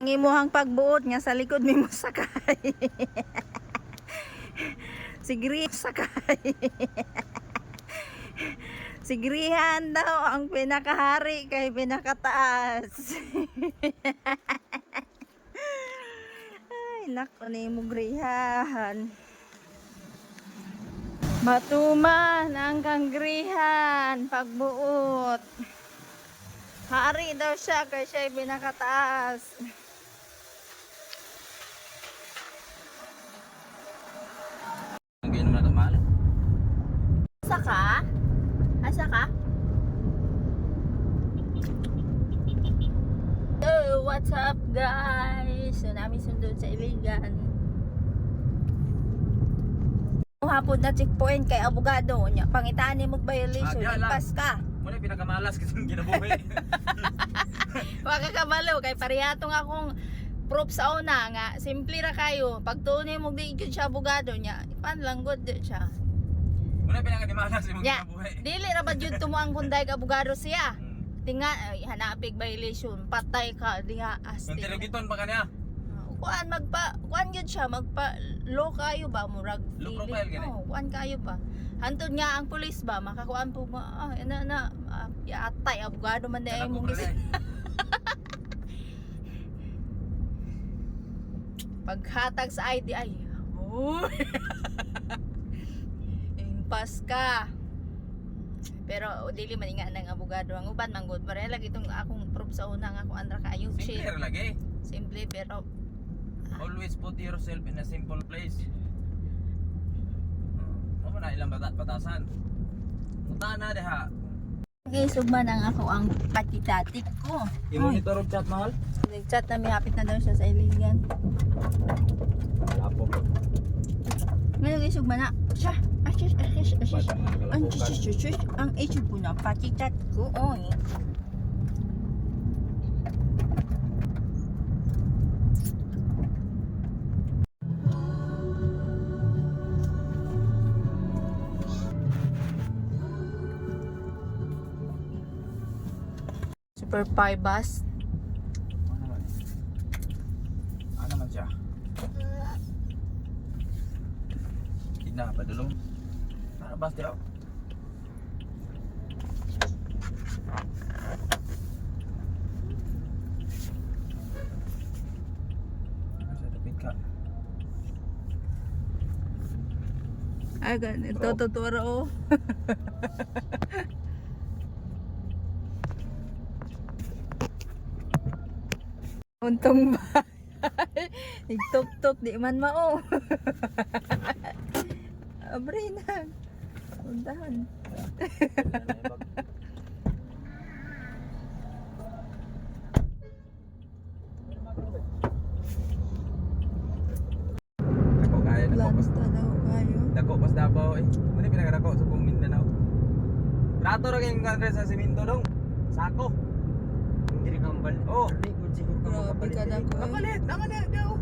Imuhang pagbuot nga sa likod mi mo sakay. Sigri sakay. Sigrihan daw ang pinakahari kay pinakataas. Ay, nako ni mo grihan. Matuman ang kanggrihan pagbuot. Hari daw siya kay siya pinakataas. Asa ka? Asa ka? Oh, what's up guys? So namin sundod sa Iligan. Hapon na checkpoint kay abogado nya. Pangitaan ni mo violation. Pas ka. Muna pinakamalas kasi kinabuhi. Wag ka kabalo kay parehitong akong proof sa una nga. Simple ra kayo. Pag tunay mo di gyud siya abogado nya. Pan lang good siya. Muna pinakamalas imong Yeah. kinabuhi. Dili ra ba jud tumuang kunday abogado siya. Tinga hanapig violation, patay ka diha as. Interrogiton pa kanya. Kuan gyud siya magpa law kayo ba murag Low profile gani. Oh, kuan kayo pa. Hantod nga ang pulis ba makakuan po yatay abogado man dai mo gis. Paghatag sa ID ay. Uy. Impas ka. Pero dili man nga nang abogado ang uban manggod pare lagi itong akong proof sa una nga akong andra kayo shit. Simple lagi. Simple pero Always put yourself in a simple place. Mo na ilang batasan. Punta na deha. guys, ugman ang ako ang patitatik ko. I-monitor og chat mahal. Nag-chat na may hapit na daw siya sa Iligan. Lapo. Ngayon guys, ugman na. Siya. Ang issue po na patitat ko. Oy. Super Pi bus. Ano man siya? Tignan, padulong. Para bas daw. Sa tapit ka. Ay, ganito tuturo. Untong ba? Nagtok-tok di man mao. Abre na. Undahan. Dako kaya dako pas. Lanta daw kayo. Dako pas Davao eh. Muna pinakadako sa buong Mindanao. Trato ra kayong kanre sa simento dong. Sako. Hindi kambal. Oh. Grabe ka na ko. Kapalit. Naman na daw.